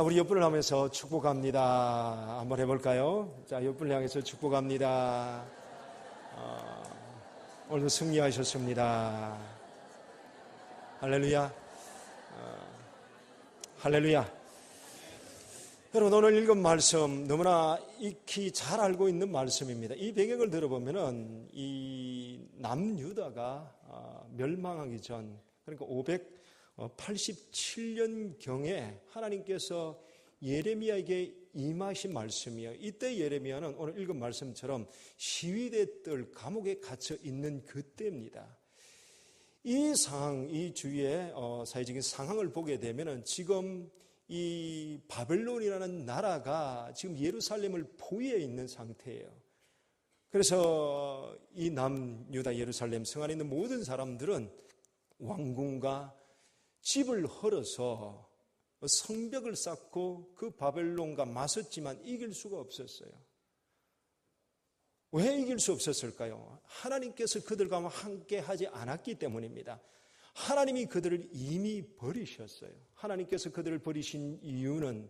우리 옆분을 하면서 축복합니다. 한번 해볼까요? 자, 옆분을 향해서 축복합니다. 오늘도 승리하셨습니다. 할렐루야. 할렐루야. 여러분, 오늘 읽은 말씀 너무나 익히 잘 알고 있는 말씀입니다. 이 배경을 들어보면은 이 남유다가 멸망하기 전, 그러니까 587년경에 하나님께서 예레미야에게 임하신 말씀이에요. 이때 예레미야는 오늘 읽은 말씀처럼 시위대 뜰 감옥에 갇혀 있는 그때입니다. 이 상황, 이 주위의 사회적인 상황을 보게 되면은 지금 이 바벨론이라는 나라가 지금 예루살렘을 포위해 있는 상태예요. 그래서 이 남유다 예루살렘 성 안에 있는 모든 사람들은 왕궁과 집을 헐어서 성벽을 쌓고 그 바벨론과 맞섰지만 이길 수가 없었어요. 왜 이길 수 없었을까요? 하나님께서 그들과 함께 하지 않았기 때문입니다. 하나님이 그들을 이미 버리셨어요. 하나님께서 그들을 버리신 이유는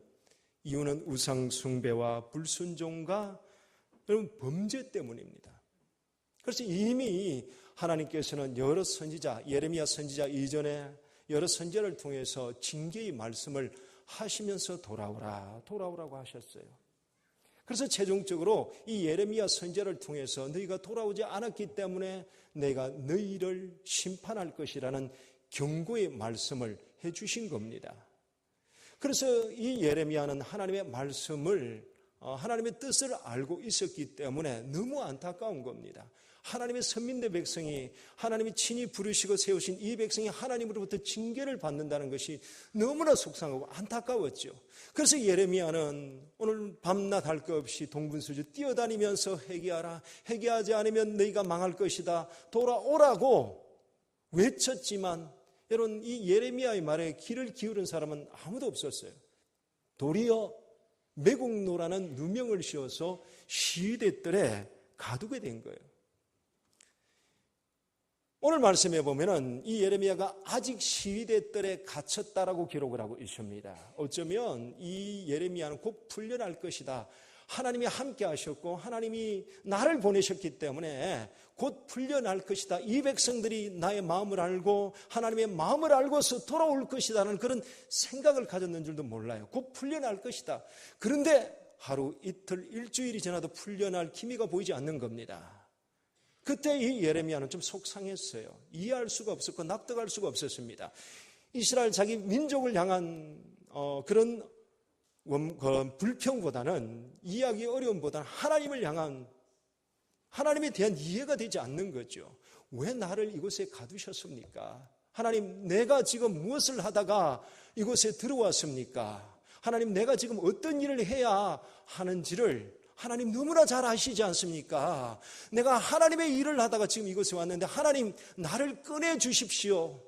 우상 숭배와 불순종과 범죄 때문입니다. 그래서 이미 하나님께서는 여러 선지자, 예레미야 선지자 이전에 여러 선지자를 통해서 징계의 말씀을 하시면서 돌아오라고 하셨어요. 그래서 최종적으로 이 예레미야 선지자를 통해서 너희가 돌아오지 않았기 때문에 내가 너희를 심판할 것이라는 경고의 말씀을 해주신 겁니다. 그래서 이 예레미야는 하나님의 말씀을, 하나님의 뜻을 알고 있었기 때문에 너무 안타까운 겁니다. 하나님의 선민대 백성이, 하나님이 친히 부르시고 세우신 이 백성이 하나님으로부터 징계를 받는다는 것이 너무나 속상하고 안타까웠죠. 그래서 예레미야는 오늘 밤낮 할 것 없이 동분서주 뛰어다니면서 회개하라, 회개하지 않으면 너희가 망할 것이다, 돌아오라고 외쳤지만 여러분, 이 예레미야의 말에 귀를 기울인 사람은 아무도 없었어요. 도리어 매국노라는 누명을 씌워서 시위대들에 가두게 된 거예요. 오늘 말씀해 보면은 이 예레미야가 아직 시위대들에 갇혔다라고 기록을 하고 있습니다. 어쩌면 이 예레미야는 곧 풀려날 것이다. 하나님이 함께 하셨고 하나님이 나를 보내셨기 때문에 곧 풀려날 것이다. 이 백성들이 나의 마음을 알고 하나님의 마음을 알고서 돌아올 것이라는 그런 생각을 가졌는 줄도 몰라요. 곧 풀려날 것이다. 그런데 하루, 이틀, 일주일이 지나도 풀려날 기미가 보이지 않는 겁니다. 그때 이 예레미야는 좀 속상했어요. 이해할 수가 없었고 납득할 수가 없었습니다. 이스라엘 자기 민족을 향한 그런 불평보다는, 이해하기 어려움보다는 하나님을 향한, 하나님에 대한 이해가 되지 않는 거죠. 왜 나를 이곳에 가두셨습니까? 하나님, 내가 지금 무엇을 하다가 이곳에 들어왔습니까? 하나님, 내가 지금 어떤 일을 해야 하는지를 하나님 너무나 잘 아시지 않습니까? 내가 하나님의 일을 하다가 지금 이곳에 왔는데 하나님, 나를 꺼내 주십시오.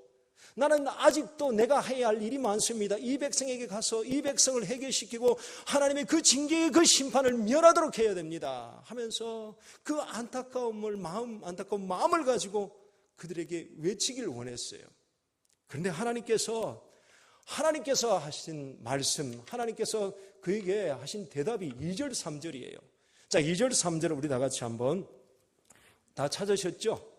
나는 아직도 내가 해야 할 일이 많습니다. 이 백성에게 가서 이 백성을 해결시키고 하나님의 그 징계의 그 심판을 면하도록 해야 됩니다 하면서 그 안타까운 마음을 가지고 그들에게 외치기를 원했어요. 그런데 하나님께서 하신 말씀, 하나님께서 그에게 하신 대답이 2절 3절이에요. 자, 2절 3절을 우리 다 같이 한번 다 찾으셨죠?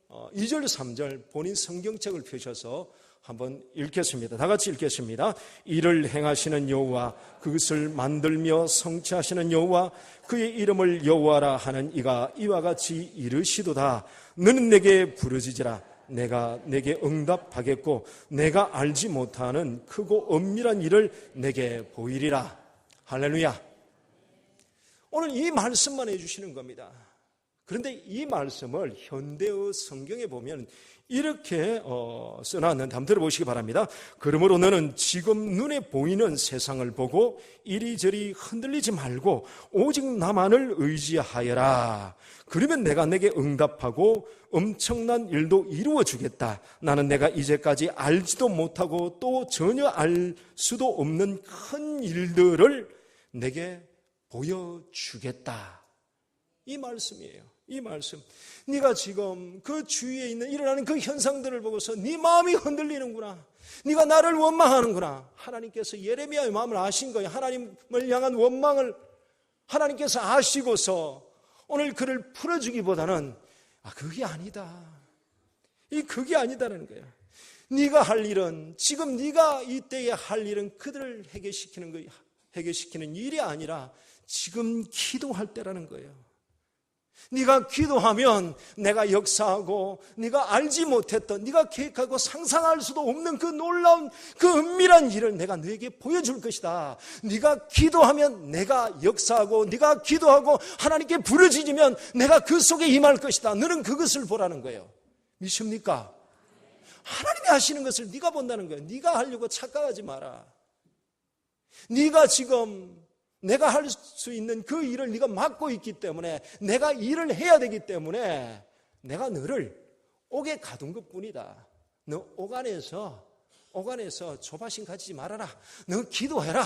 2절 3절 본인 성경책을 펴셔서 한번 읽겠습니다. 다 같이 읽겠습니다. 이를 행하시는 여호와, 그것을 만들며 성취하시는 여호와, 그의 이름을 여호와라 하는 이가 이와 같이 이르시도다. 너는 내게 부르짖으라. 내가 내게 응답하겠고 내가 알지 못하는 크고 엄밀한 일을 내게 보이리라. 할렐루야. 오늘 이 말씀만 해주시는 겁니다. 그런데 이 말씀을 현대의 성경에 보면 이렇게 써놨는데 한번 들어보시기 바랍니다. 그러므로 너는 지금 눈에 보이는 세상을 보고 이리저리 흔들리지 말고 오직 나만을 의지하여라. 그러면 내가 내게 응답하고 엄청난 일도 이루어 주겠다. 나는 내가 이제까지 알지도 못하고 또 전혀 알 수도 없는 큰 일들을 내게 보여주겠다. 이 말씀이에요. 이 말씀, 네가 지금 그 주위에 있는 일어나는 그 현상들을 보고서 네 마음이 흔들리는구나, 네가 나를 원망하는구나. 하나님께서 예레미야의 마음을 아신 거예요. 하나님을 향한 원망을 하나님께서 아시고서 오늘 그를 풀어주기보다는 그게 아니다, 그게 아니다라는 거예요. 네가 할 일은, 지금 네가 이때에 할 일은 그들을 해결시키는 일이 아니라 지금 기도할 때라는 거예요. 네가 기도하면 내가 역사하고 네가 알지 못했던, 네가 계획하고 상상할 수도 없는 그 놀라운, 그 은밀한 일을 내가 너에게 보여줄 것이다. 네가 기도하면 내가 역사하고, 네가 기도하고 하나님께 부르짖으면 내가 그 속에 임할 것이다. 너는 그것을 보라는 거예요. 믿습니까? 하나님이 하시는 것을 네가 본다는 거예요. 네가 하려고 착각하지 마라. 네가 지금 내가 할 수 있는 그 일을 네가 맡고 있기 때문에, 내가 일을 해야 되기 때문에 내가 너를 옥에 가둔 것뿐이다. 너 옥 안에서 조바심 가지지 말아라. 너 기도해라.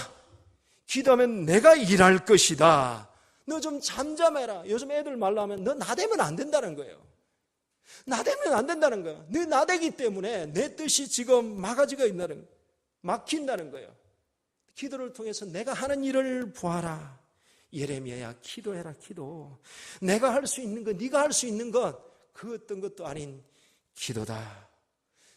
기도하면 내가 일할 것이다. 너 좀 잠잠해라. 요즘 애들 말로 하면 너 나대면 안 된다는 거예요. 나대면 안 된다는 거예요. 너 나대기 때문에 내 뜻이 지금 막힌다는 거예요. 기도를 통해서 내가 하는 일을 보아라. 예레미야야, 기도해라. 기도. 내가 할 수 있는 것, 네가 할 수 있는 것, 그 어떤 것도 아닌 기도다.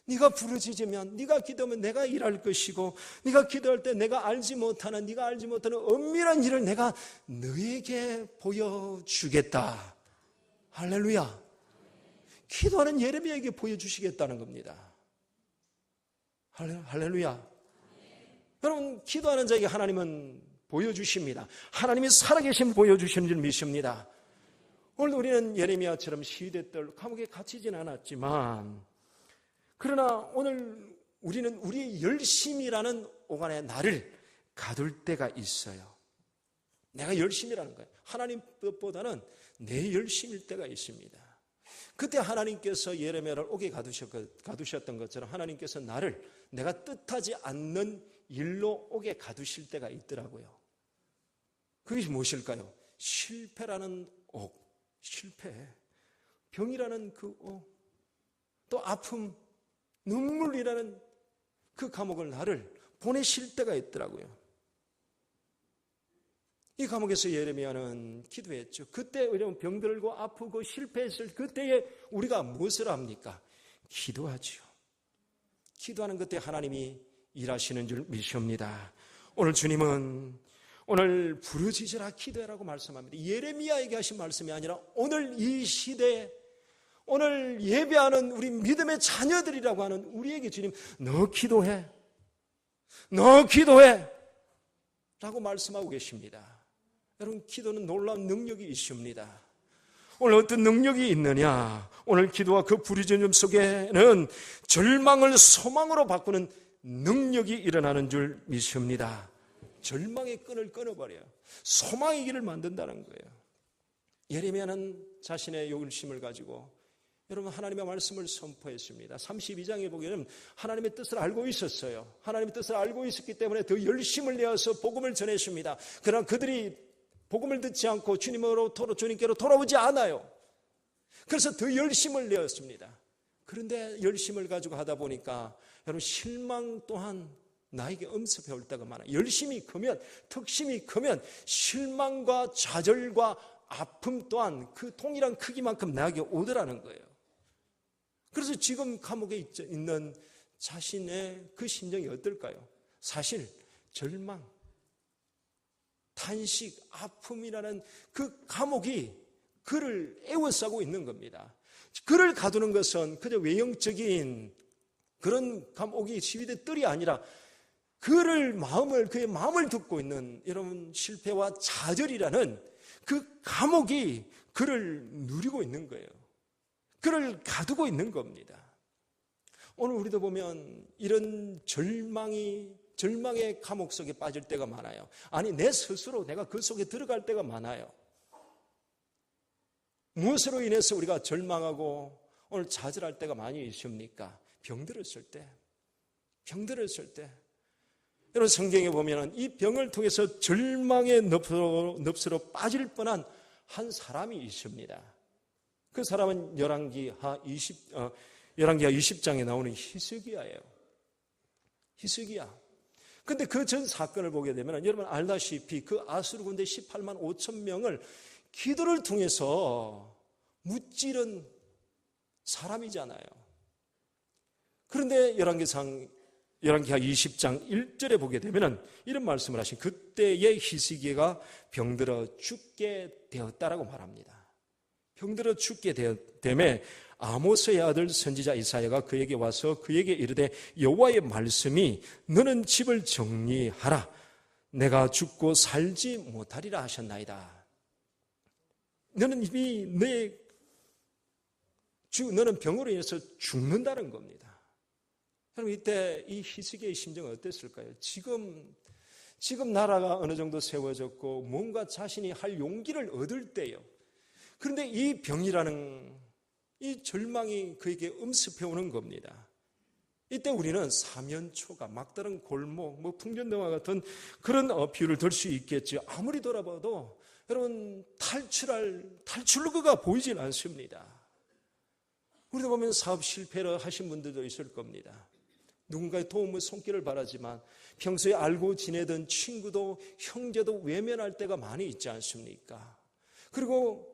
네가 부르짖으면, 네가 기도하면 내가 일할 것이고, 네가 기도할 때 네가 알지 못하는 은밀한 일을 내가 너에게 보여주겠다. 할렐루야. 기도하는 예레미야에게 보여주시겠다는 겁니다. 할렐루야. 여러분, 기도하는 자에게 하나님은 보여주십니다. 하나님이 살아계신 보여주시는 줄 믿습니다. 오늘 우리는 예레미야처럼 시대들 감옥에 갇히진 않았지만, 그러나 오늘 우리는 우리의 열심이라는 옥 안에 나를 가둘 때가 있어요. 내가 열심이라는 거예요. 하나님 뜻보다는 내 열심일 때가 있습니다. 그때 하나님께서 예레미야를 옥에 가두셨던 것처럼 하나님께서 나를 내가 뜻하지 않는 일로 옥에 가두실 때가 있더라고요. 그것이 무엇일까요? 실패라는 옥, 실패, 병이라는 그 옥, 또 아픔, 눈물이라는 그 감옥을 나를 보내실 때가 있더라고요. 이 감옥에서 예레미야는 기도했죠. 그때 우리는 병들고 아프고 실패했을 그때에 우리가 무엇을 합니까? 기도하지요. 기도하는 그때 하나님이 일하시는 줄 믿습니다. 오늘 주님은 오늘 부르짖으라 기도해라고 말씀합니다. 예레미야에게 하신 말씀이 아니라 오늘 이 시대에, 오늘 예배하는 우리 믿음의 자녀들이라고 하는 우리에게 주님, 너 기도해, 너 기도해 라고 말씀하고 계십니다. 여러분, 기도는 놀라운 능력이 있습니다. 오늘 어떤 능력이 있느냐? 오늘 기도와 그 부르짖음 속에는 절망을 소망으로 바꾸는 능력이 일어나는 줄 믿습니다. 절망의 끈을 끊어버려요. 소망의 길을 만든다는 거예요. 예레미야는 자신의 열심을 가지고 여러분 하나님의 말씀을 선포했습니다. 32장에 보기에는 하나님의 뜻을 알고 있었어요. 하나님의 뜻을 알고 있었기 때문에 더 열심을 내어서 복음을 전했습니다. 그러나 그들이 복음을 듣지 않고 주님께로 돌아오지 않아요. 그래서 더 열심을 내었습니다. 그런데 열심을 가지고 하다 보니까 여러분 실망 또한 나에게 엄습해 올 때가 많아요. 열심이 크면, 특심이 크면 실망과 좌절과 아픔 또한 그 동일한 크기만큼 나에게 오더라는 거예요. 그래서 지금 감옥에 있는 자신의 그 심정이 어떨까요? 사실 절망, 탄식, 아픔이라는 그 감옥이 그를 에워싸고 있는 겁니다. 그를 가두는 것은 그저 외형적인 그런 감옥이 시위대 뜰이 아니라 그의 마음을 듣고 있는 여러분 실패와 좌절이라는 그 감옥이 그를 누리고 있는 거예요. 그를 가두고 있는 겁니다. 오늘 우리도 보면 이런 절망의 감옥 속에 빠질 때가 많아요. 아니, 내 스스로 내가 그 속에 들어갈 때가 많아요. 무엇으로 인해서 우리가 절망하고 오늘 좌절할 때가 많이 있습니까? 병들었을 때. 여러분 성경에 보면 이 병을 통해서 절망의 늪으로 빠질 뻔한 한 사람이 있습니다. 그 사람은 열왕기하 20장에 나오는 히스기야예요. 히스기야. 근데 그 전 사건을 보게 되면 여러분 알다시피 그 아수르 군대 18만 5천 명을 기도를 통해서 무찌른 사람이잖아요. 그런데 열왕기하 20장 1절에 보게 되면 이런 말씀을 하신 그때의 히스기야가 병들어 죽게 되었다라고 말합니다. 병들어 죽게 되매 아모스의 아들 선지자 이사야가 그에게 와서 그에게 이르되 여호와의 말씀이 너는 집을 정리하라. 내가 죽고 살지 못하리라 하셨나이다. 너는 이미 너는 병으로 인해서 죽는다는 겁니다. 여러분 이때 이 히스기야의 심정은 어땠을까요? 지금 나라가 어느 정도 세워졌고 뭔가 자신이 할 용기를 얻을 때요. 그런데 이 병이라는 이 절망이 그에게 음습해 오는 겁니다. 이때 우리는 사면초가 막다른 골목, 풍전등화 같은 그런 비유를 들 수 있겠죠. 아무리 돌아봐도 여러분 탈출로가 보이질 않습니다. 우리도 보면 사업 실패를 하신 분들도 있을 겁니다. 누군가의 도움을 손길을 바라지만 평소에 알고 지내던 친구도 형제도 외면할 때가 많이 있지 않습니까? 그리고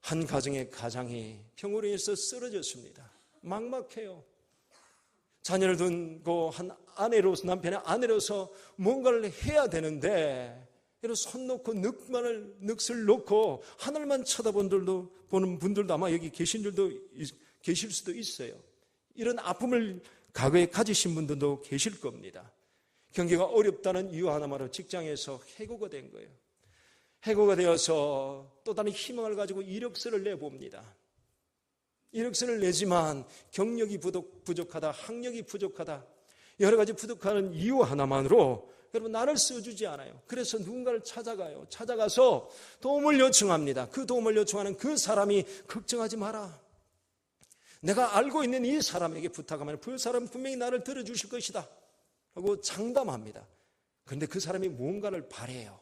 한 가정의 가장이 병으로 인해서 쓰러졌습니다. 막막해요. 자녀를 둔고 한 아내로서, 남편의 아내로서 뭔가를 해야 되는데 손 놓고 넋을 놓고 하늘만 보는 분들도 아마 여기 계실 수도 있어요. 이런 아픔을 과거에 가지신 분들도 계실 겁니다. 경기가 어렵다는 이유 하나만으로 직장에서 해고가 된 거예요. 해고가 되어서 또 다른 희망을 가지고 이력서를 내봅니다. 이력서를 내지만 경력이 부족하다, 학력이 부족하다, 여러 가지 부족한 이유 하나만으로 여러분 나를 써주지 않아요. 그래서 누군가를 찾아가요. 찾아가서 도움을 요청합니다. 그 도움을 요청하는 그 사람이 걱정하지 마라. 내가 알고 있는 이 사람에게 부탁하면 그 사람 분명히 나를 들어주실 것이다 하고 장담합니다. 그런데 그 사람이 무언가를 바래요.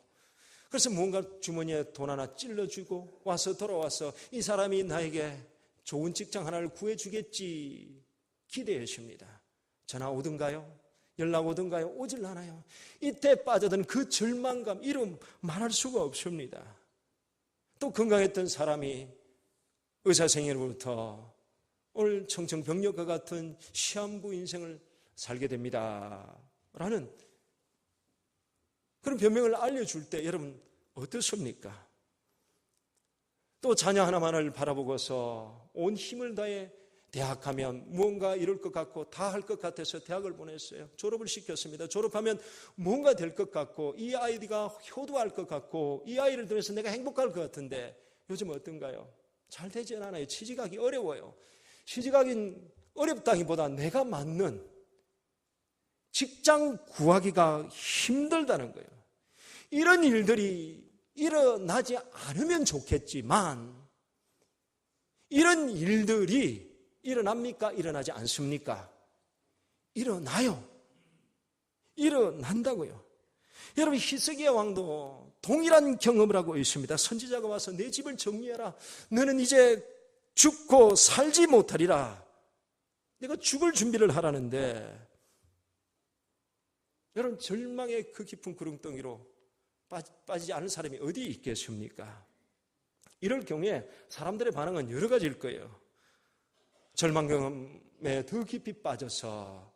그래서 뭔가 주머니에 돈 하나 찔러주고 돌아와서 이 사람이 나에게 좋은 직장 하나를 구해주겠지 기대하십니다. 전화 오든가요? 연락 오든가요? 오질 않아요. 이때 빠져든 그 절망감, 이름 말할 수가 없습니다. 또 건강했던 사람이 의사생활로부터 오늘 청청병력과 같은 시한부 인생을 살게 됩니다. 라는 그런 변명을 알려줄 때 여러분 어떻습니까? 또 자녀 하나만을 바라보고서 온 힘을 다해 대학하면 무언가 이룰 것 같고 다 할 것 같아서 대학을 보냈어요. 졸업을 시켰습니다. 졸업하면 뭔가 될 것 같고 이 아이가 효도할 것 같고 이 아이를 통해서 내가 행복할 것 같은데 요즘 어떤가요? 잘 되지 않아요. 취직하기 어려워요. 취직하기 어렵다기보다 내가 맞는 직장 구하기가 힘들다는 거예요. 이런 일들이 일어나지 않으면 좋겠지만 이런 일들이 일어납니까? 일어나지 않습니까? 일어나요. 일어난다고요. 여러분 히스기야 왕도 동일한 경험을 하고 있습니다. 선지자가 와서 내 집을 정리해라. 너는 이제 죽고 살지 못하리라. 내가 죽을 준비를 하라는데 여러분 절망의 그 깊은 구렁텅이로 빠지지 않은 사람이 어디 있겠습니까? 이럴 경우에 사람들의 반응은 여러 가지일 거예요. 절망 경험에 더 깊이 빠져서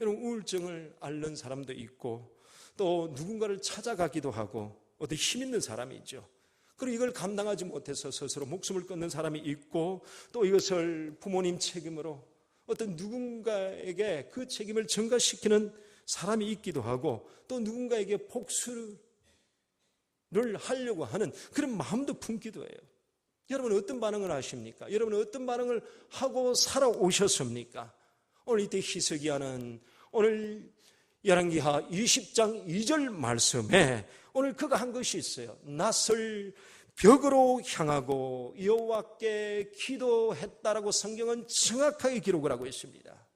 여러분 우울증을 앓는 사람도 있고 또 누군가를 찾아가기도 하고 어떤 힘 있는 사람이 있죠. 그리고 이걸 감당하지 못해서 스스로 목숨을 끊는 사람이 있고 또 이것을 부모님 책임으로 어떤 누군가에게 그 책임을 전가시키는 사람이 있기도 하고 또 누군가에게 복수를 하려고 하는 그런 마음도 품기도 해요. 여러분은 어떤 반응을 하십니까? 여러분은 어떤 반응을 하고 살아오셨습니까? 오늘 이때 히스기야는 오늘 열왕기하 20장 2절 말씀에 오늘 그가 한 것이 있어요. 낯을 벽으로 향하고 여호와께 기도했다라고 성경은 정확하게 기록을 하고 있습니다.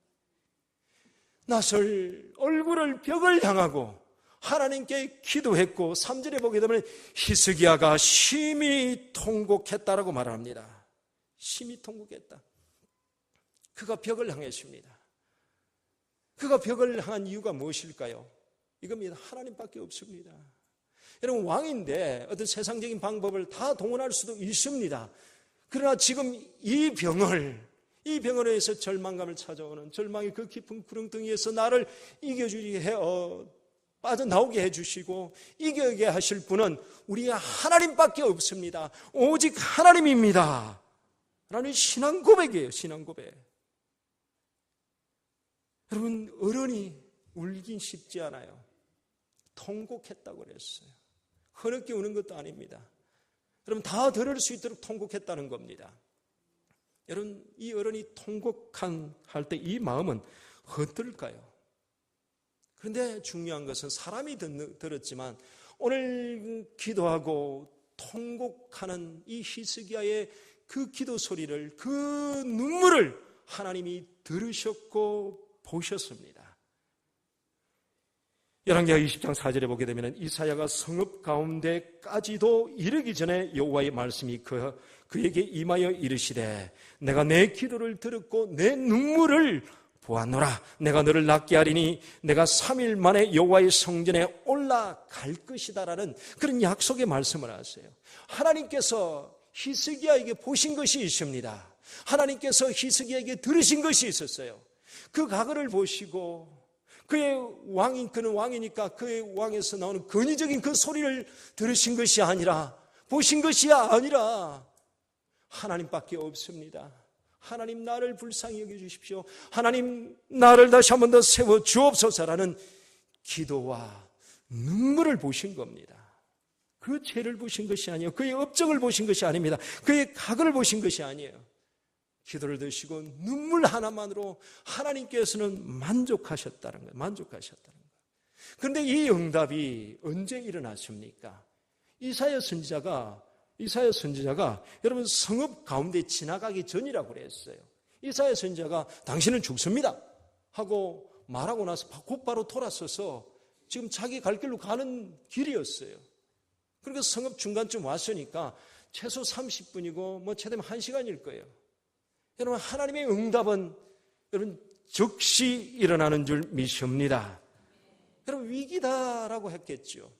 낯을 얼굴을 벽을 향하고 하나님께 기도했고 3절에 보게 되면 히스기야가 심히 통곡했다라고 말합니다. 심히 통곡했다. 그가 벽을 향했습니다. 그가 벽을 향한 이유가 무엇일까요? 이겁니다. 하나님밖에 없습니다. 여러분, 왕인데 어떤 세상적인 방법을 다 동원할 수도 있습니다. 그러나 지금 이 병을 위해서 절망감을 찾아오는, 절망의 그 깊은 구렁텅이에서 나를 빠져나오게 해주시고 이겨게 하실 분은 우리 하나님밖에 없습니다. 오직 하나님입니다. 라는 신앙 고백이에요. 신앙 고백. 여러분, 어른이 울긴 쉽지 않아요. 통곡했다고 그랬어요. 흐느끼 우는 것도 아닙니다. 여러분, 다 들을 수 있도록 통곡했다는 겁니다. 여러분, 이 어른이 통곡할 때 이 마음은 어떨까요? 그런데 중요한 것은 사람이 들었지만 오늘 기도하고 통곡하는 이 히스기야의 그 기도 소리를, 그 눈물을 하나님이 들으셨고 보셨습니다. 열왕기하 20장 4절에 보게 되면 이사야가 성읍 가운데까지도 이르기 전에 여호와의 말씀이 그에게 임하여 이르시되 내가 내 기도를 들었고 내 눈물을 보았노라. 내가 너를 낫게 하리니 내가 3일 만에 여호와의 성전에 올라갈 것이다라는 그런 약속의 말씀을 하세요. 하나님께서 히스기야에게 보신 것이 있습니다. 하나님께서 히스기야에게 들으신 것이 있었어요. 그 과거를 보시고 그는 왕이니까 그의 왕에서 나오는 근위적인 그 소리를 들으신 것이 아니라, 보신 것이 아니라 하나님밖에 없습니다. 하나님, 나를 불쌍히 여겨주십시오. 하나님, 나를 다시 한 번 더 세워주옵소서라는 기도와 눈물을 보신 겁니다. 그 죄를 보신 것이 아니에요. 그의 업적을 보신 것이 아닙니다. 그의 과거를 보신 것이 아니에요. 기도를 드시고 눈물 하나만으로 하나님께서는 만족하셨다는 거예요. 만족하셨다는 거예요. 그런데 이 응답이 언제 일어났습니까? 이사야 선지자가 여러분 성읍 가운데 지나가기 전이라고 그랬어요. 이사야 선지자가 당신은 죽습니다 하고 말하고 나서 곧바로 돌아서서 지금 자기 갈 길로 가는 길이었어요. 그러니까 성읍 중간쯤 왔으니까 최소 30분이고 최대면 1시간일 거예요. 여러분, 하나님의 응답은 여러분 즉시 일어나는 줄 믿습니다. 여러분, 위기다라고 했겠죠.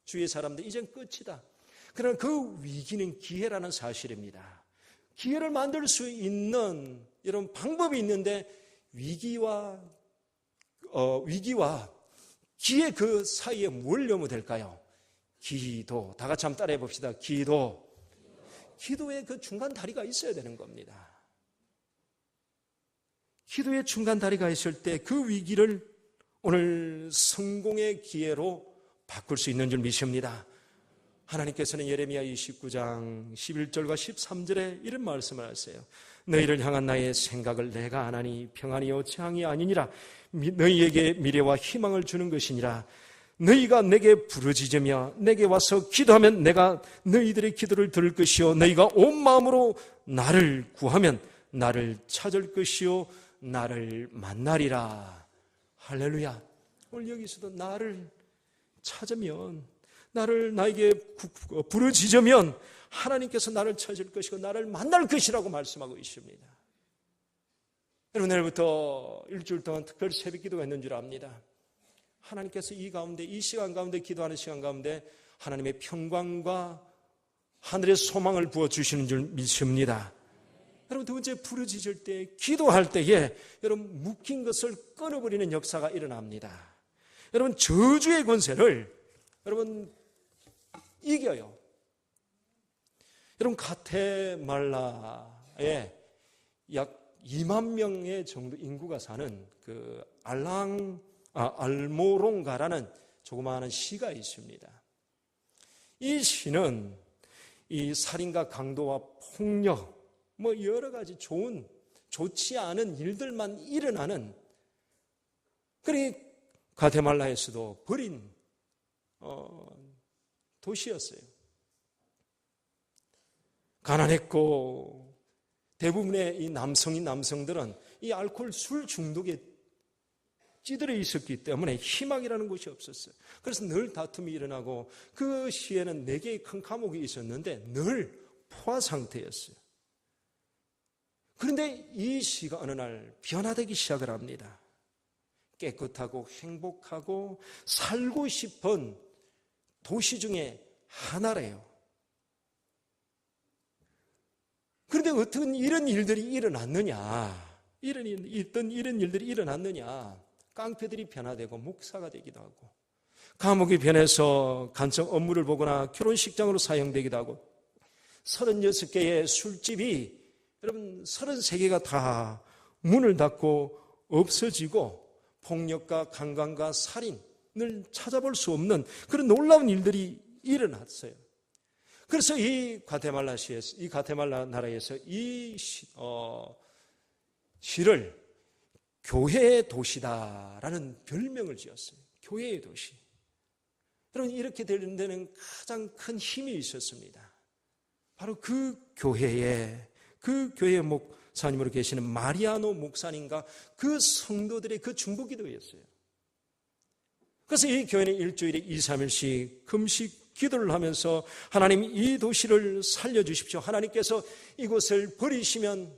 주위의 사람들 이젠 끝이다. 그러나 그 위기는 기회라는 사실입니다. 기회를 만들 수 있는 이런 방법이 있는데 위기와 기회 그 사이에 뭘 넣으면 될까요? 기도. 다 같이 한번 따라해 봅시다. 기도의 그 중간 다리가 있어야 되는 겁니다. 기도의 중간 다리가 있을 때 그 위기를 오늘 성공의 기회로 바꿀 수 있는 줄 믿습니다. 하나님께서는 예레미야 29장 11절과 13절에 이런 말씀을 하세요. 너희를 향한 나의 생각을 내가 아나니 평안이요 재앙이 아니니라. 너희에게 미래와 희망을 주는 것이니라. 너희가 내게 부르짖으며 내게 와서 기도하면 내가 너희들의 기도를 들을 것이요 너희가 온 마음으로 나를 구하면 나를 찾을 것이요 나를 만나리라. 할렐루야. 오늘 여기서도 나를 찾으면, 나에게 부르짖으면 하나님께서 나를 찾을 것이고 나를 만날 것이라고 말씀하고 있습니다. 여러분, 내일부터 일주일 동안 특별 새벽 기도가 있는 줄 압니다. 하나님께서 이 시간 가운데, 기도하는 시간 가운데 하나님의 평강과 하늘의 소망을 부어주시는 줄 믿습니다. 여러분, 두 번째, 부르짖을 때, 기도할 때에 여러분 묶인 것을 끊어버리는 역사가 일어납니다. 여러분, 저주의 권세를 여러분 이겨요. 여러분, 가테말라에 약 2만 명의 정도 인구가 사는 그 알모롱가라는 조그마한 시가 있습니다. 이 시는 이 살인과 강도와 폭력, 여러 가지 좋지 않은 일들만 일어나는, 그러니 가테말라에서도 버린 도시였어요. 가난했고 대부분의 이 남성들은 이 알코올 술 중독에 찌들어 있었기 때문에 희망이라는 것이 없었어요. 그래서 늘 다툼이 일어나고 그 시에는 4개의 큰 감옥이 있었는데 늘 포화 상태였어요. 그런데 이 시가 어느 날 변화되기 시작을 합니다. 깨끗하고 행복하고 살고 싶은 도시 중에 하나래요. 그런데 어떤 이런 일들이 일어났느냐? 이런 일들이 일어났느냐? 깡패들이 변화되고 목사가 되기도 하고, 감옥이 변해서 간청 업무를 보거나 결혼식장으로 사용되기도 하고, 36개의 술집이 여러분 33개가 다 문을 닫고 없어지고, 폭력과 강간과 살인을 찾아볼 수 없는 그런 놀라운 일들이 일어났어요. 그래서 이 가테말라 나라에서 이 시를 교회의 도시다라는 별명을 지었어요. 교회의 도시. 여러분, 이렇게 되는 데는 가장 큰 힘이 있었습니다. 바로 그 교회의 목사님으로 계시는 마리아노 목사님과 그 성도들의 그 중보기도였어요. 그래서 이 교회는 일주일에 2, 3일씩 금식 기도를 하면서 하나님, 이 도시를 살려주십시오. 하나님께서 이곳을 버리시면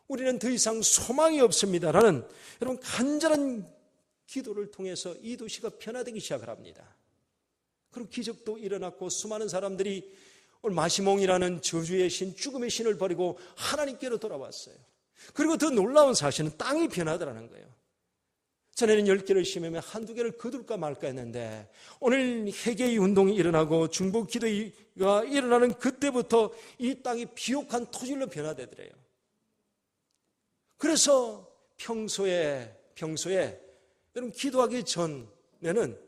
우리는 더 이상 소망이 없습니다라는 여러분 간절한 기도를 통해서 이 도시가 변화되기 시작을 합니다. 그리고 기적도 일어났고, 수많은 사람들이 오늘 마시몽이라는 저주의 신, 죽음의 신을 버리고 하나님께로 돌아왔어요. 그리고 더 놀라운 사실은 땅이 변하더라는 거예요. 전에는 10개를 심으면 한두 개를 거둘까 말까 했는데, 오늘 회개의 운동이 일어나고 중보 기도가 일어나는 그때부터 이 땅이 비옥한 토질로 변화되더래요. 그래서 평소에 여러분, 기도하기 전에는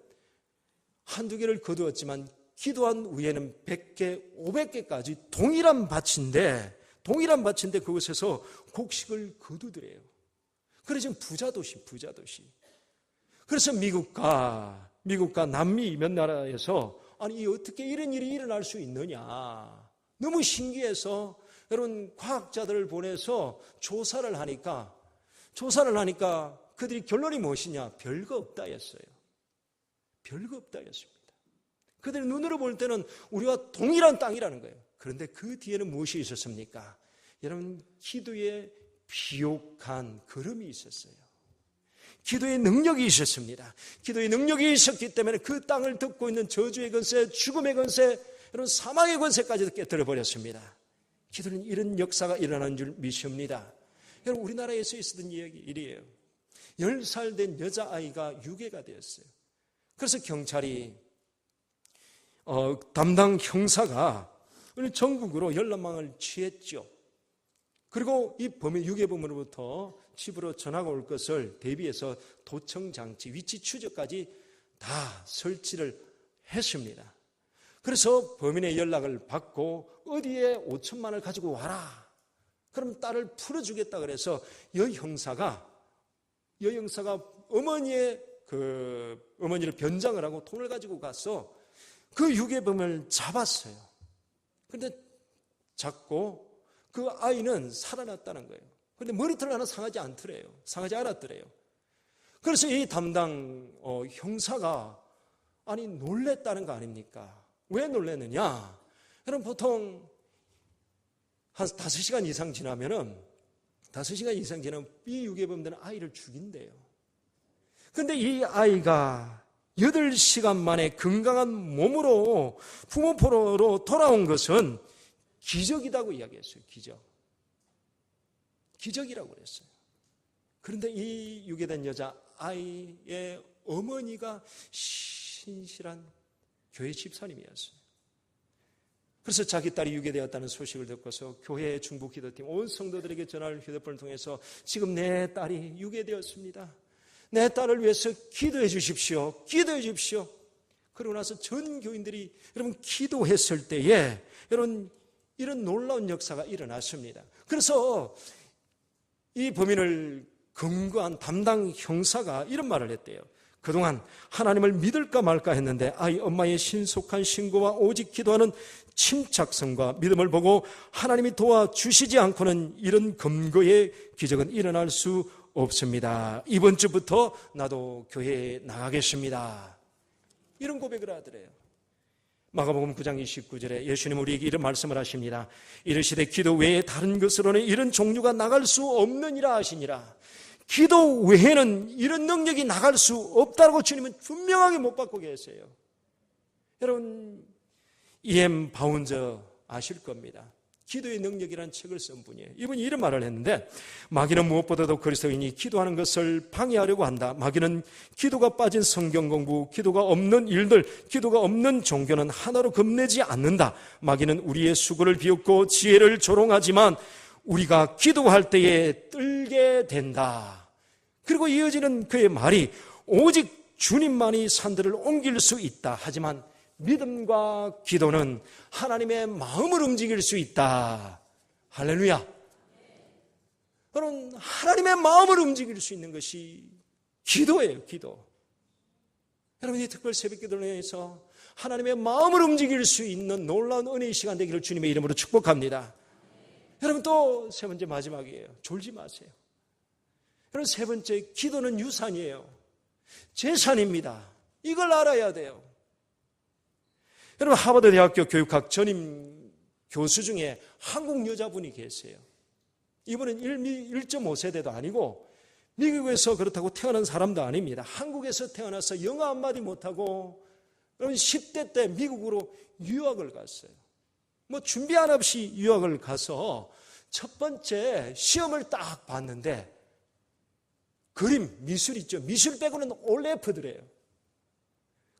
한두 개를 거두었지만 기도한 후에는 100개, 500개까지 동일한 밭인데 그곳에서 곡식을 거두더래요. 그래서 지금 부자 도시. 그래서 미국과 남미 몇 나라에서 아니, 어떻게 이런 일이 일어날 수 있느냐, 너무 신기해서 여러분 과학자들을 보내서 조사를 하니까 그들이 결론이 무엇이냐? 별거 없다 했어요. 별거 없다 했습니다. 그들이 눈으로 볼 때는 우리와 동일한 땅이라는 거예요. 그런데 그 뒤에는 무엇이 있었습니까? 여러분, 기도에 비옥한 걸음이 있었어요. 기도의 능력이 있었습니다. 기도의 능력이 있었기 때문에 그 땅을 덮고 있는 저주의 권세, 죽음의 권세, 여러분 사망의 권세까지도 깨뜨려 버렸습니다. 기도는 이런 역사가 일어난 줄 믿습니다. 여러분, 우리나라에서 있었던 일이에요. 10살 된 여자아이가 유괴가 되었어요. 그래서 경찰이 담당 형사가 전국으로 연락망을 취했죠. 그리고 이 유괴범으로부터 집으로 전화가 올 것을 대비해서 도청장치, 위치 추적까지 다 설치를 했습니다. 그래서 범인의 연락을 받고 어디에 5천만 원을 가지고 와라. 그럼 딸을 풀어주겠다 그래서 여형사가 어머니를 변장을 하고 돈을 가지고 가서 그 유괴범을 잡았어요. 그런데 잡고 그 아이는 살아났다는 거예요. 그런데 머리털 하나 상하지 않았더래요. 그래서 이 담당 형사가 아니 놀랬다는 거 아닙니까? 왜 놀랐느냐? 여러분, 보통 한 5시간 이상 지나면 이 유괴범들은 아이를 죽인대요. 그런데 이 아이가 8시간 만에 건강한 몸으로 부모 포로로 돌아온 것은 기적이라고 이야기했어요. 기적이라고 그랬어요. 그런데 이 유괴된 여자 아이의 어머니가 신실한 교회 집사님이었어요. 그래서 자기 딸이 유괴되었다는 소식을 듣고서 교회 중보기도팀 온 성도들에게 전화를 휴대폰을 통해서 지금 내 딸이 유괴되었습니다. 내 딸을 위해서 기도해 주십시오. 그러고 나서 전 교인들이 여러분 기도했을 때에 여러분 이런 놀라운 역사가 일어났습니다. 그래서 이 범인을 검거한 담당 형사가 이런 말을 했대요. 그동안 하나님을 믿을까 말까 했는데 아이 엄마의 신속한 신고와 오직 기도하는 침착성과 믿음을 보고 하나님이 도와주시지 않고는 이런 검거의 기적은 일어날 수 없습니다. 이번 주부터 나도 교회에 나가겠습니다. 이런 고백을 하더래요. 마가복음 9장 29절에 예수님 우리에게 이런 말씀을 하십니다. 이르시되 기도 외에 다른 것으로는 이런 종류가 나갈 수 없느니라 하시니라. 기도 외에는 이런 능력이 나갈 수 없다고 주님은 분명하게 못 받고 계세요. 여러분, E.M. 바운저 아실 겁니다. 기도의 능력이라는 책을 쓴 분이에요. 이분이 이런 말을 했는데, 마귀는 무엇보다도 그리스도인이 기도하는 것을 방해하려고 한다. 마귀는 기도가 빠진 성경 공부, 기도가 없는 일들, 기도가 없는 종교는 하나로 겁내지 않는다. 마귀는 우리의 수고를 비웃고 지혜를 조롱하지만 우리가 기도할 때에 떨게 된다. 그리고 이어지는 그의 말이, 오직 주님만이 산들을 옮길 수 있다. 하지만 믿음과 기도는 하나님의 마음을 움직일 수 있다. 할렐루야. 여러분, 하나님의 마음을 움직일 수 있는 것이 기도예요, 기도. 여러분, 이 특별 새벽 기도를 통해서 하나님의 마음을 움직일 수 있는 놀라운 은혜의 시간 되기를 주님의 이름으로 축복합니다. 여러분, 또 세 번째 마지막이에요. 졸지 마세요. 여러분, 세 번째, 기도는 유산이에요. 재산입니다. 이걸 알아야 돼요. 여러분, 하버드 대학교 교육학 전임 교수 중에 한국 여자분이 계세요. 이분은 1.5세대도 아니고 미국에서 그렇다고 태어난 사람도 아닙니다. 한국에서 태어나서 영어 한마디 못하고 10대 때 미국으로 유학을 갔어요. 뭐 준비 안 없이 유학을 가서 첫 번째 시험을 딱 봤는데 그림, 미술 있죠. 미술 빼고는 올 F더래요.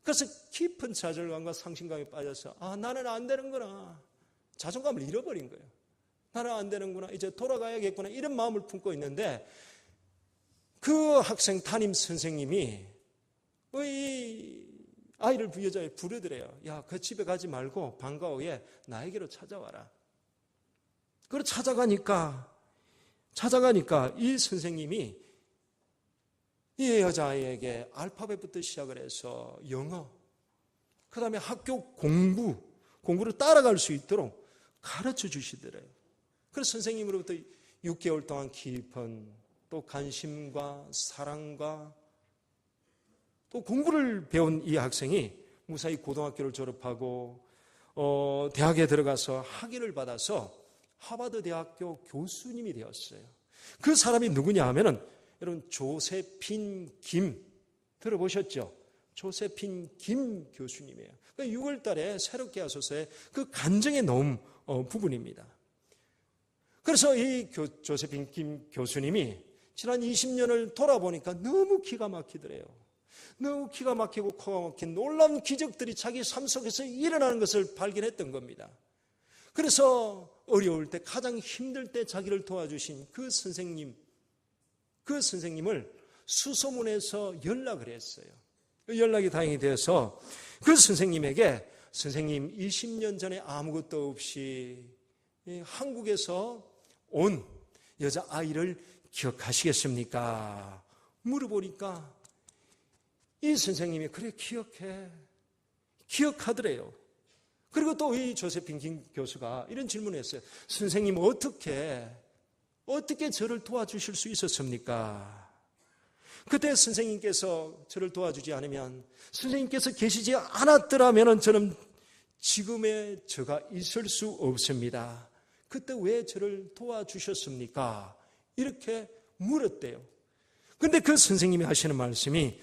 그래서 깊은 좌절감과 상심감에 빠져서 나는 안 되는구나. 자존감을 잃어버린 거예요. 나는 안 되는구나. 이제 돌아가야겠구나. 이런 마음을 품고 있는데 그 학생 담임 선생님이 이 아이를 여자에 부르더래요. 야, 그 집에 가지 말고 방과 후에 나에게로 찾아와라. 그걸 찾아가니까 이 선생님이 이 여자아이에게 알파벳부터 시작을 해서 영어, 그 다음에 학교 공부를 따라갈 수 있도록 가르쳐 주시더래요. 그래서 선생님으로부터 6개월 동안 깊은 또 관심과 사랑과 또 공부를 배운 이 학생이 무사히 고등학교를 졸업하고 대학에 들어가서 학위를 받아서 하버드 대학교 교수님이 되었어요. 그 사람이 누구냐 하면은 여러분, 조세핀 김 들어보셨죠? 조세핀 김 교수님이에요. 6월 달에 새롭게 하소서의 그 간증에 넣은 부분입니다. 그래서 이 조세핀 김 교수님이 지난 20년을 돌아보니까 너무 기가 막히더래요. 너무 기가 막히고 코가 막힌 놀라운 기적들이 자기 삶 속에서 일어나는 것을 발견했던 겁니다. 그래서 어려울 때, 가장 힘들 때 자기를 도와주신 그 선생님을 수소문해서 연락을 했어요. 연락이 다행히 돼서 그 선생님에게, 선생님 20년 전에 아무것도 없이 한국에서 온 여자아이를 기억하시겠습니까? 물어보니까 이 선생님이 그래 기억하더래요. 그리고 또 이 조세핀 김 교수가 이런 질문을 했어요. 선생님 어떻게 저를 도와주실 수 있었습니까? 그때 선생님께서 저를 도와주지 않으면, 선생님께서 계시지 않았더라면 저는 지금의 저가 있을 수 없습니다. 그때 왜 저를 도와주셨습니까? 이렇게 물었대요. 그런데 그 선생님이 하시는 말씀이,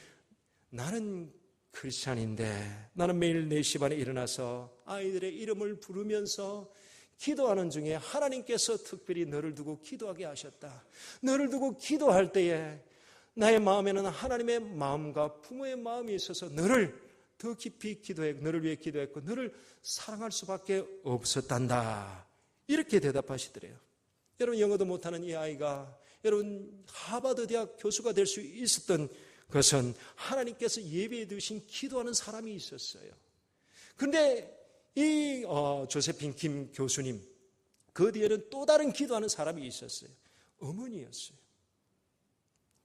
나는 크리스찬인데 나는 매일 4시 반에 일어나서 아이들의 이름을 부르면서 기도하는 중에 하나님께서 특별히 너를 두고 기도하게 하셨다. 너를 두고 기도할 때에 나의 마음에는 하나님의 마음과 부모의 마음이 있어서 너를 더 깊이 너를 위해 기도했고 너를 사랑할 수밖에 없었단다. 이렇게 대답하시더래요. 여러분, 영어도 못하는 이 아이가 여러분 하버드 대학 교수가 될 수 있었던 것은 하나님께서 예비해 두신 기도하는 사람이 있었어요. 그런데 이 조세핀 김 교수님, 그 뒤에는 또 다른 기도하는 사람이 있었어요. 어머니였어요.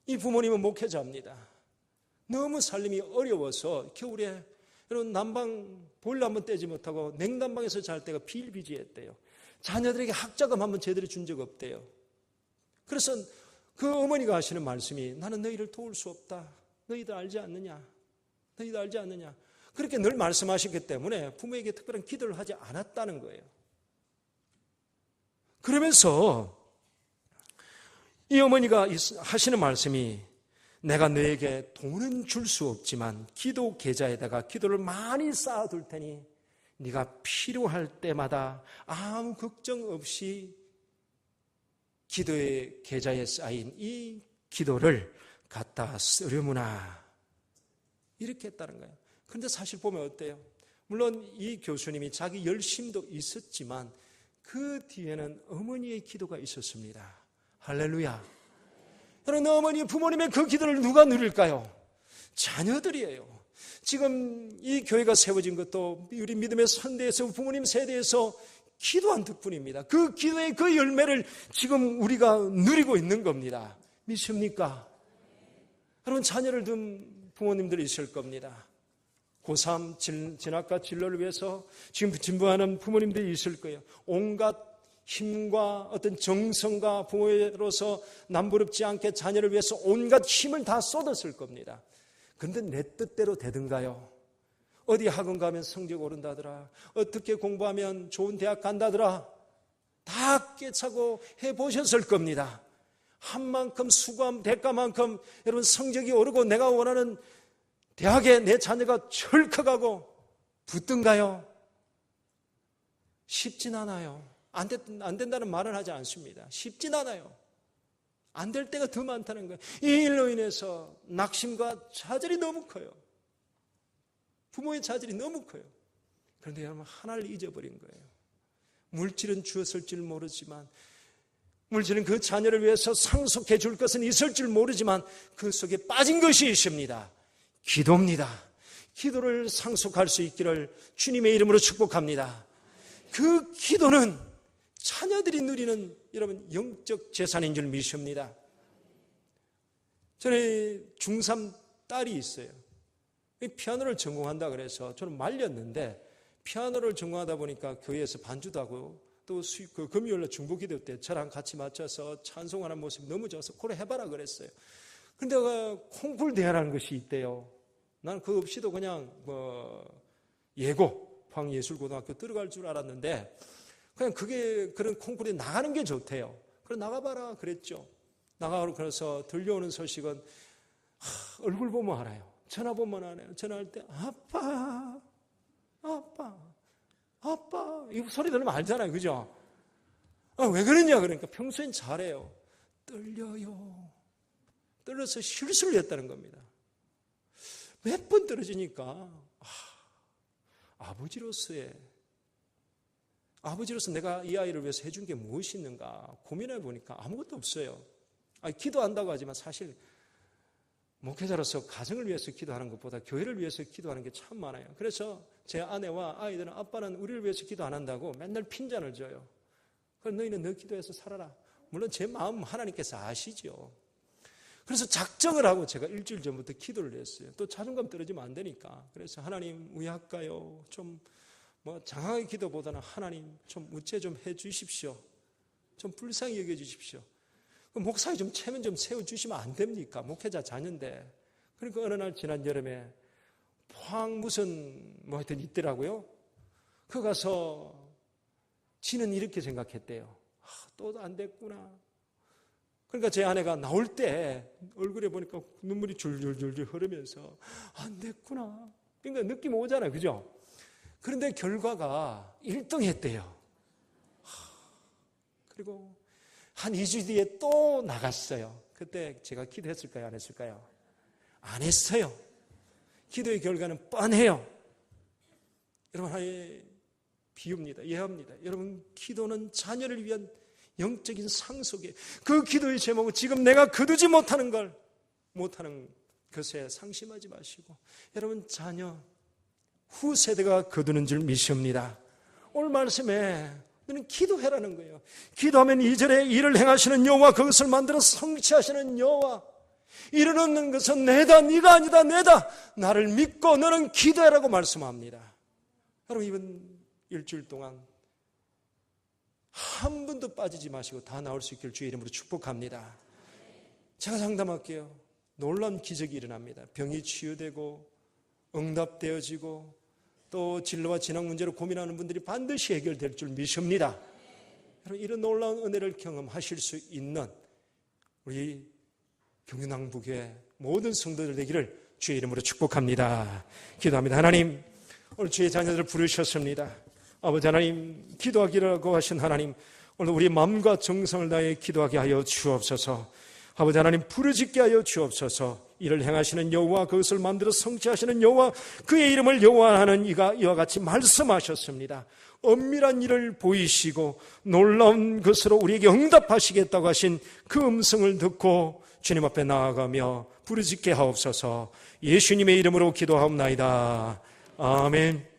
이 부모님은 목회자입니다. 너무 살림이 어려워서 겨울에 여러분 난방 보일러 한번 떼지 못하고 냉난방에서 잘 때가 비일비재했대요. 자녀들에게 학자금 한번 제대로 준 적 없대요. 그래서 그 어머니가 하시는 말씀이, 나는 너희를 도울 수 없다. 너희들 알지 않느냐? 그렇게 늘 말씀하셨기 때문에 부모에게 특별한 기도를 하지 않았다는 거예요. 그러면서 이 어머니가 하시는 말씀이 내가 너에게 돈은 줄 수 없지만 기도 계좌에다가 기도를 많이 쌓아둘 테니 네가 필요할 때마다 아무 걱정 없이 기도의 계좌에 쌓인 이 기도를 갖다 쓰려무나 이렇게 했다는 거예요. 그런데 사실 보면 어때요? 물론 이 교수님이 자기 열심도 있었지만 그 뒤에는 어머니의 기도가 있었습니다. 할렐루야. 여러분, 어머니, 부모님의 그 기도를 누가 누릴까요? 자녀들이에요. 지금 이 교회가 세워진 것도 우리 믿음의 선대에서 부모님 세대에서 기도한 덕분입니다. 그 기도의 그 열매를 지금 우리가 누리고 있는 겁니다. 믿습니까? 여러분, 자녀를 둔 부모님들이 있을 겁니다. 고3 진학과 진로를 위해서 지금 진부하는 부모님들이 있을 거예요. 온갖 힘과 어떤 정성과 부모로서 남부럽지 않게 자녀를 위해서 온갖 힘을 다 쏟았을 겁니다. 그런데 내 뜻대로 되든가요? 어디 학원 가면 성적 오른다더라. 어떻게 공부하면 좋은 대학 간다더라. 다 깨차고 해보셨을 겁니다. 한 만큼 수고한 대가만큼 여러분 성적이 오르고 내가 원하는 대학에 내 자녀가 철컥하고 붙든가요? 쉽진 않아요. 안 된다는 말은 하지 않습니다. 쉽진 않아요. 안 될 때가 더 많다는 거예요. 이 일로 인해서 낙심과 좌절이 너무 커요. 부모의 좌절이 너무 커요. 그런데 여러분, 하나를 잊어버린 거예요. 물질은 주었을 줄 모르지만, 물질은 그 자녀를 위해서 상속해 줄 것은 있을 줄 모르지만 그 속에 빠진 것이 있습니다. 기도입니다. 기도를 상속할 수 있기를 주님의 이름으로 축복합니다. 그 기도는 자녀들이 누리는 여러분 영적 재산인 줄 믿습니다. 저는 중3 딸이 있어요. 피아노를 전공한다 그래서 저는 말렸는데 피아노를 전공하다 보니까 교회에서 반주도 하고 또 그 금요일날 중보기도 때 저랑 같이 맞춰서 찬송하는 모습이 너무 좋아서 그래 해봐라 그랬어요. 그런데 콩쿨 대회라는 것이 있대요. 나는 그거 없이도 그냥 예고 황예술고등학교 들어갈 줄 알았는데 그냥 그런 콩쿨에 나가는 게 좋대요. 그래 나가봐라 그랬죠. 나가고 그래서 들려오는 소식은 얼굴 보면 알아요. 전화 보면 알아요. 전화할 때 아빠 이 소리 들으면 알잖아요. 그죠? 왜 그러냐 그러니까 평소엔 잘해요. 떨려서 실수를 했다는 겁니다. 몇 번 떨어지니까 아버지로서 내가 이 아이를 위해서 해준 게 무엇이 있는가 고민해 보니까 아무것도 없어요. 기도한다고 하지만 사실 목회자로서 가정을 위해서 기도하는 것보다 교회를 위해서 기도하는 게 참 많아요. 그래서 제 아내와 아이들은 아빠는 우리를 위해서 기도 안 한다고 맨날 핀잔을 줘요. 그래서 너희는 너 기도해서 살아라. 물론 제 마음 하나님께서 아시죠. 그래서 작정을 하고 제가 일주일 전부터 기도를 했어요. 또 자존감 떨어지면 안 되니까. 그래서 하나님 의학가요. 좀 장황의 기도보다는 하나님 좀 우째 좀 해 주십시오. 좀 불쌍히 여겨 주십시오. 목사에 좀 체면 좀 세워주시면 안 됩니까? 목회자 자녀인데. 그러니까 어느 날 지난 여름에 포항 무슨 하여튼 있더라고요. 그 가서 지는 이렇게 생각했대요. 또 안 됐구나. 그러니까 제 아내가 나올 때 얼굴에 보니까 눈물이 줄줄줄줄 흐르면서 안 됐구나. 그러니까 느낌 오잖아요. 그죠? 그런데 결과가 1등 했대요. 그리고 한 2주 뒤에 또 나갔어요. 그때 제가 기도했을까요? 안 했을까요? 안 했어요. 기도의 결과는 뻔해요. 여러분, 하나의 비유입니다. 예화입니다. 여러분, 기도는 자녀를 위한 영적인 상속에 그 기도의 제목은 지금 내가 거두지 못하는 것에 상심하지 마시고 여러분 자녀 후세대가 거두는 줄 믿습니다. 오늘 말씀에 너는 기도해라는 거예요. 기도하면 2절에 일을 행하시는 여호와 그것을 만들어 성취하시는 여호와 이루는 것은 내다 네가 아니다 내다 나를 믿고 너는 기도해라고 말씀합니다. 여러분 이번 일주일 동안 한 번도 빠지지 마시고 다 나올 수 있기를 주의 이름으로 축복합니다. 제가 장담할게요. 놀라운 기적이 일어납니다. 병이 치유되고 응답되어지고 또 진로와 진학 문제로 고민하는 분들이 반드시 해결될 줄 믿습니다. 여러분, 이런 놀라운 은혜를 경험하실 수 있는 우리 경윤왕북의 모든 성도들 되기를 주의 이름으로 축복합니다. 기도합니다. 하나님, 오늘 주의 자녀들을 부르셨습니다. 아버지 하나님, 기도하기라고 하신 하나님, 오늘 우리 마음과 정성을 다해 기도하게 하여 주옵소서. 아버지 하나님, 부르짖게 하여 주옵소서. 이를 행하시는 여호와, 그것을 만들어 성취하시는 여호와, 그의 이름을 여호와하는 이가 이와 같이 말씀하셨습니다. 엄밀한 일을 보이시고 놀라운 것으로 우리에게 응답하시겠다고 하신 그 음성을 듣고 주님 앞에 나아가며 부르짖게 하옵소서. 예수님의 이름으로 기도하옵나이다. 아멘.